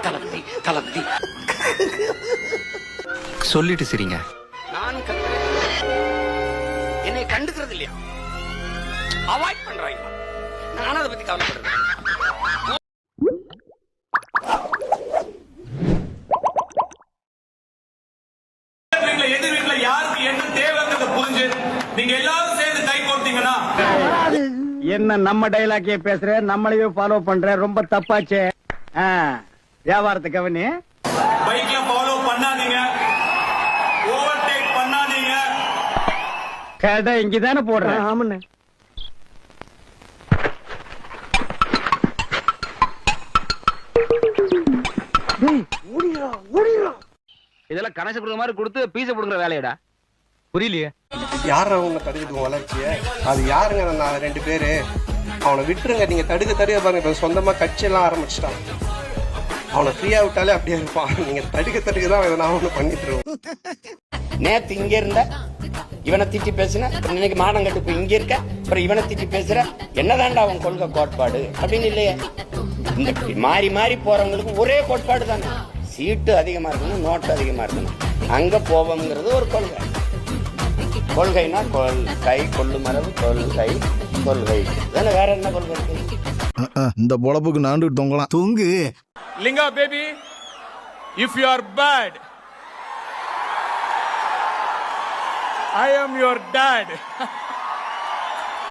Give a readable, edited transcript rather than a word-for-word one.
தளபதி தளபதி சொல்லிட்டு சரிங்க. நானும் கத்துறேன். என்னை கண்டுக்கிறது இல்லையா? அவாய்ட் பண்றாங்க. நானும் அதை பத்தி கவலைப்படுறேன். எதிர் வீட்டுல யாருக்கு என்ன தேவைங்கிறத புரிஞ்சு நீங்க எல்லாரும் சேர்ந்து கை கோர்த்தீங்கன்னா என்ன நம்ம டைலாக்கே பேசுற, நம்மளையே ஃபாலோ பண்ற, ரொம்ப தப்பாச்சே. வியாபாரத்தை கவனி. பைக்ல ஃபாலோ பண்ணாதீங்க, ஓவர்டேக் பண்ணாதீங்க. கடை இங்கதானே போடுறேன். ஆமாண்ணே. இதெல்லாம் கணேச கொடுக்குற மாதிரி கொடுத்து பீச கொடுக்குற வேலையடா. புரியலையே. யார் அவங்க தடுக்குது வளர்ச்சிய? அது யாருங்க? நான் 2 பேரு. அவனை விட்டுருங்க. நீங்க தடுக்க பாருங்க. இப்ப சொந்தமா கட்சியெல்லாம் ஆரம்பிச்சிட்டான். அவனை ஃப்ரீயா விட்டாலே அப்படியே இருப்பான். நீங்க தடுக்க தான் நான் ஒண்ணு பண்ணிட்டு இருக்கோம். நேத்து இங்க இருந்த இவனை திட்டி பேசுன, இன்னைக்கு மானம் கட்டு போய் இங்க இருக்க, அப்புறம் இவனை திட்டி பேசுற. என்னதான்டா அவன் கொள்கை கோட்பாடு அப்படின்னு இல்லையே. இந்த மாறி மாறி போறவங்களுக்கு ஒரே கோட்பாடு தானே. சீட்டு அதிகமா இருக்கணும், நோட்டு அதிகமா இருக்கணும், அங்க போவோம்ங்கிறது ஒரு கொள்கை. கொள்கைனா கொள்கை, கொள்ளு மரபு, கொள்கை கொள்கை தானே. வேற என்ன கொள்கை இருக்கு? இந்த பொழப்புக்கு நாண்டு தொங்கலாம். தூங்கு லிங்கா baby, if you are bad, I am your dad.